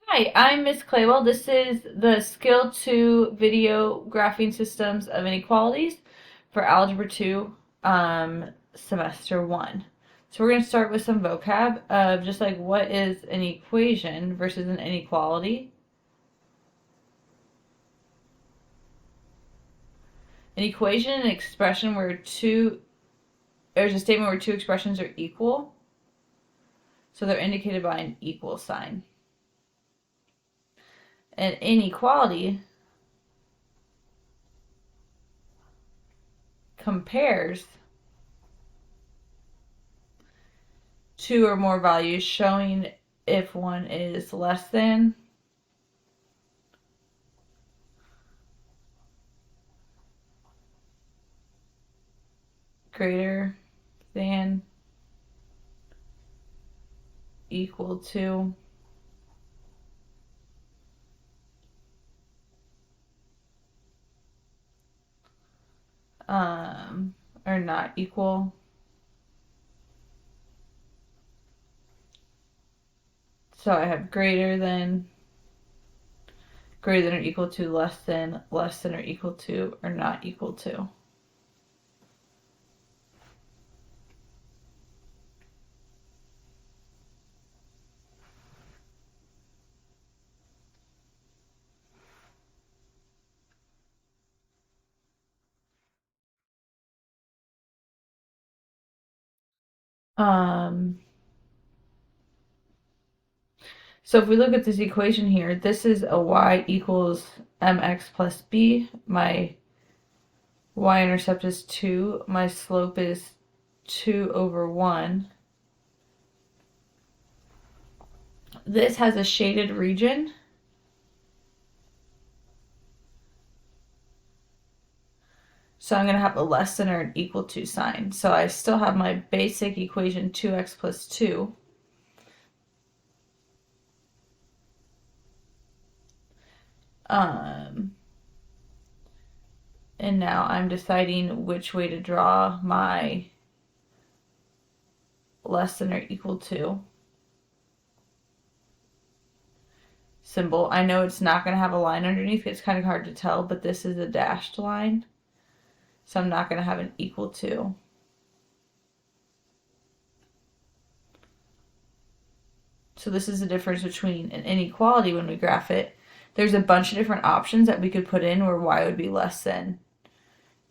Hi, I'm Miss Claywell. This is the Skill 2 Video Graphing Systems of Inequalities for Algebra 2, Semester 1. So we're going to start with some vocab of just like what is an equation versus an inequality. An equation is an expression where there's a statement where two expressions are equal. So they're indicated by an equal sign. An inequality compares two or more values, showing if one is less than, greater than, equal to, or not equal. So I have greater than or equal to, less than or equal to, or not equal to. Um, so if we look at this equation here, this is a y equals mx plus b. My y-intercept is 2. My slope is 2 over 1. This has a shaded region. So I'm going to have a less than or an equal to sign. So I still have my basic equation 2x plus 2. And now I'm deciding which way to draw my less than or equal to symbol. I know it's not going to have a line underneath. It's kind of hard to tell, but this is a dashed line. So I'm not going to have an equal to. So this is the difference between an inequality when we graph it. There's a bunch of different options that we could put in where y would be less than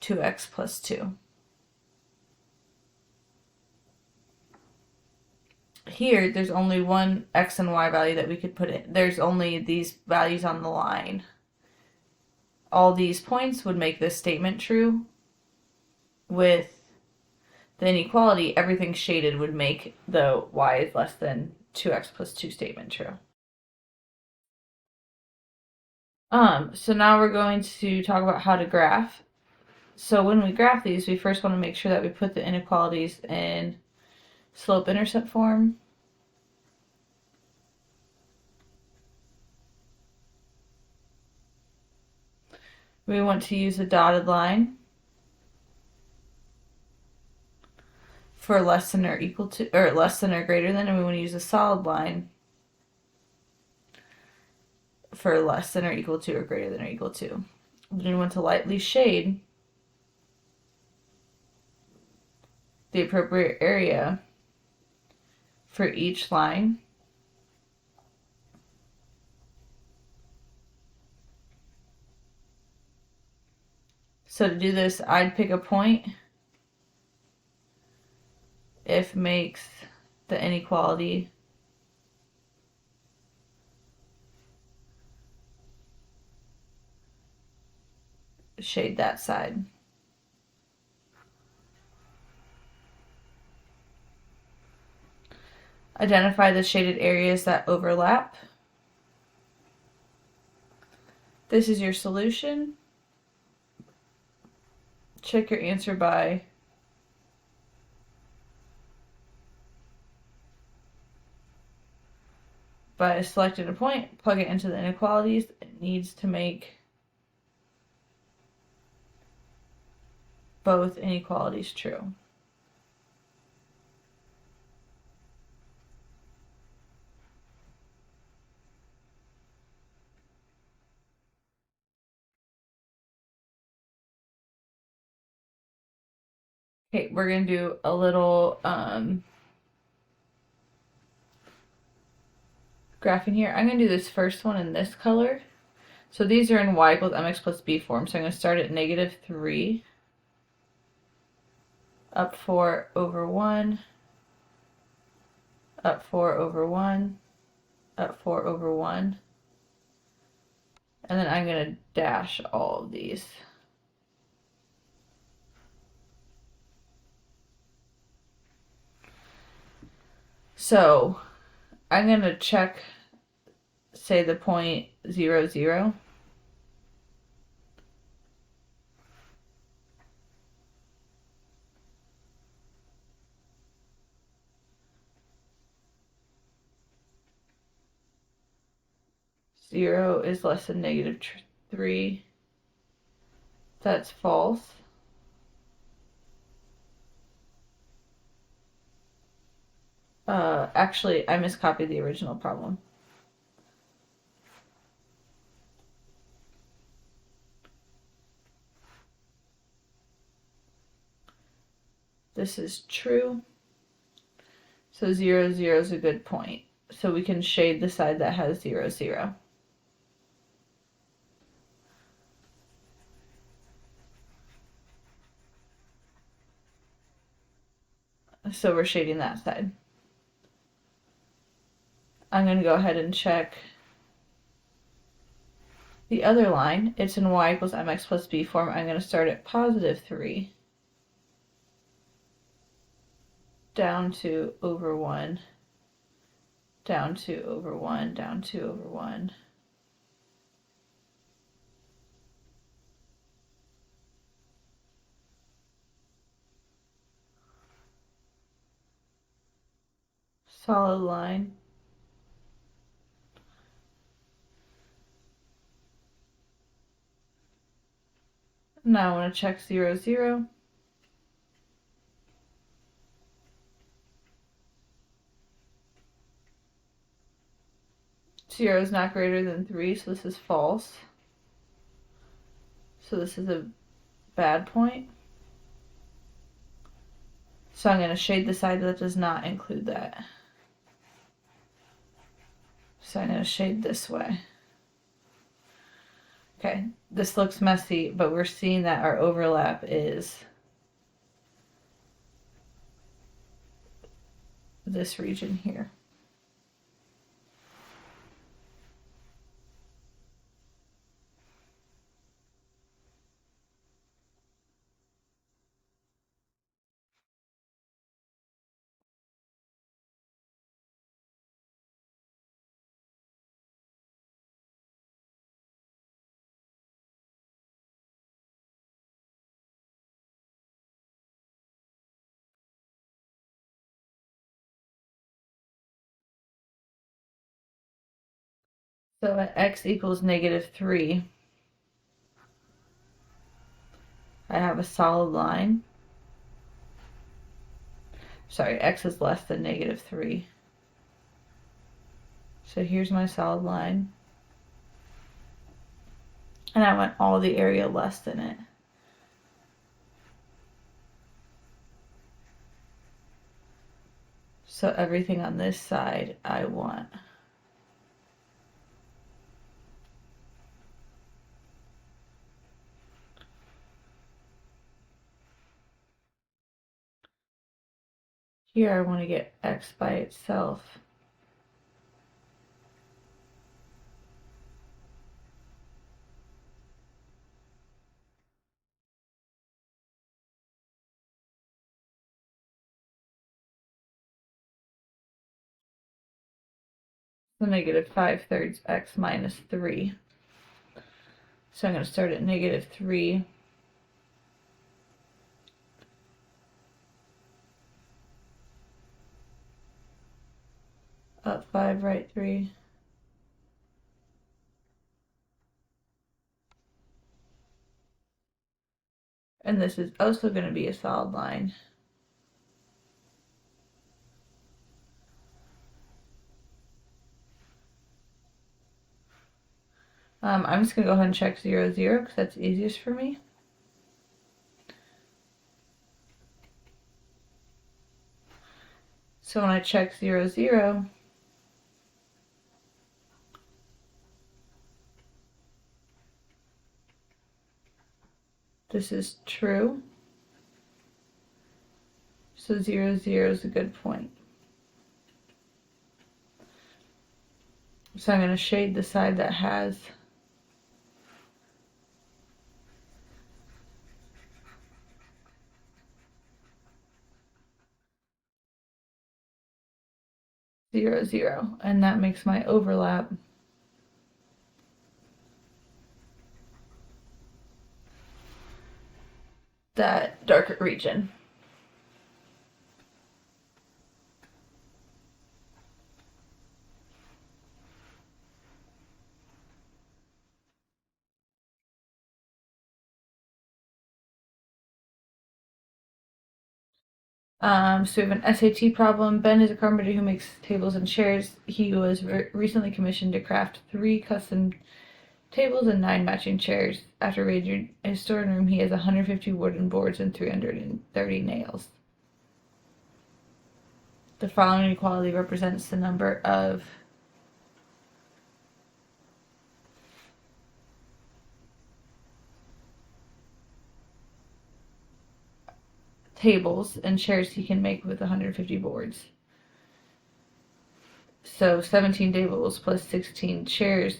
2x plus 2. Here, there's only one x and y value that we could put in. There's only these values on the line. All these points would make this statement true. With the inequality, everything shaded would make the y is less than 2x plus 2 statement true. So now we're going to talk about how to graph. So when we graph these, we first want to make sure that we put the inequalities in slope-intercept form. We want to use a dotted line for less than or equal to, or less than or greater than, and we want to use a solid line for less than or equal to or greater than or equal to. Then we want to lightly shade the appropriate area for each line. So to do this, I'd pick a point if makes the inequality shade that side. Identify the shaded areas that overlap. This is your solution. Check your answer by selecting a point, plug it into the inequalities. It needs to make both inequalities true. Okay, we're going to do a little graphing here. I'm going to do this first one in this color. So these are in y equals mx plus b form. So I'm going to start at -3, up 4 over 1, up 4 over 1, up 4 over 1. And then I'm going to dash all of these. So I'm going to check, say, the point 0, 0. Zero is less than -3. That's false. Actually, I miscopied the original problem. This is true. So 0, 0 is a good point. So we can shade the side that has 0, 0. So we're shading that side. I'm going to go ahead and check the other line. It's in y equals mx plus b form. I'm going to start at +3, down to over 1, down to over 1, down to over 1. Solid line. Now I want to check 0, 0. Zero is not greater than 3, so this is false. So this is a bad point. So I'm going to shade the side that does not include that. So I'm going to shade this way. Okay, this looks messy, but we're seeing that our overlap is this region here. So at x equals -3, I have a solid line. Sorry, x is less than -3. So here's my solid line. And I want all the area less than it. So everything on this side I want. Here I want to get x by itself. So -5/3 x minus 3. So I'm going to start at -3. Up 5, right 3. And this is also going to be a solid line. I'm just going to go ahead and check 0, 0 because that's easiest for me. So when I check 0, 0, this is true. So 0, 0 is a good point. So I'm going to shade the side that has zero, zero, and that makes my overlap that darker region. So we have an SAT problem. Ben is a carpenter who makes tables and chairs. He was recently commissioned to craft 3 custom tables and 9 matching chairs. After raiding his storeroom, he has 150 wooden boards and 330 nails. The following inequality represents the number of tables and chairs he can make with 150 boards. So 17 tables plus 16 chairs.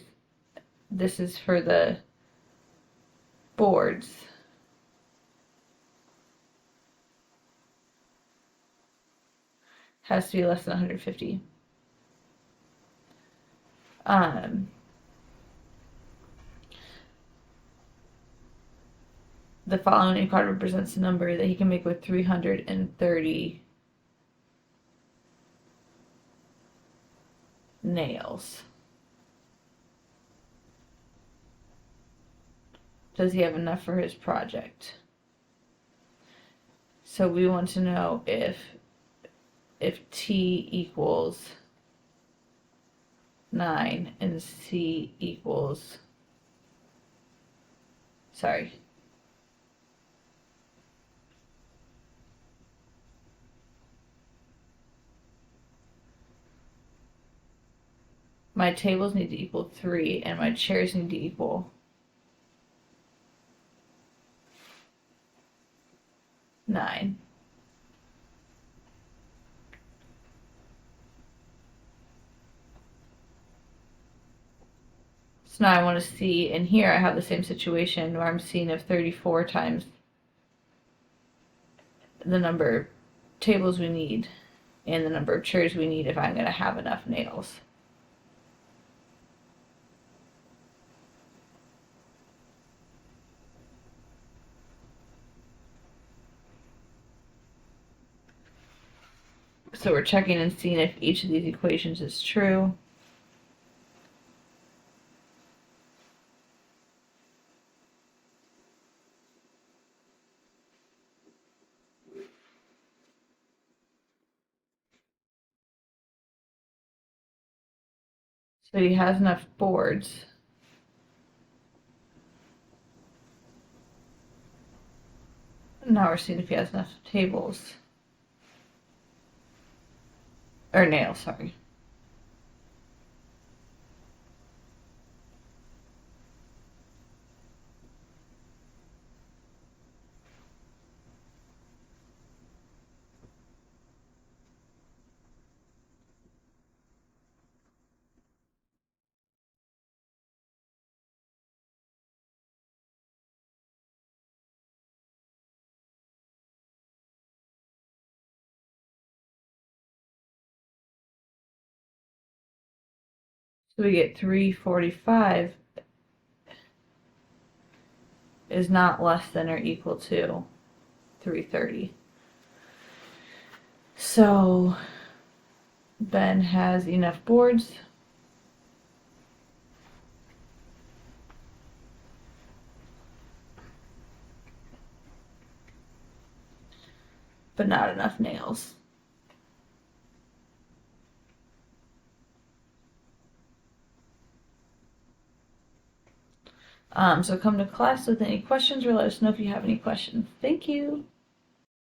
This is for the boards. Has to be less than 150. The following inequality represents the number that he can make with 330 nails. Does he have enough for his project? So we want to know if T equals 9 and C equals, sorry, my tables need to equal 3 and my chairs need to equal 9. So now I want to see, and here I have the same situation where I'm seeing if 34 times the number of tables we need and the number of chairs we need if I'm going to have enough nails. So we're checking and seeing if each of these equations is true. So he has enough boards. Now we're seeing if he has enough tables. Or nails, sorry. So we get 345 is not less than or equal to 330. So Ben has enough boards. But not enough nails. So come to class with any questions or let us know if you have any questions. Thank you.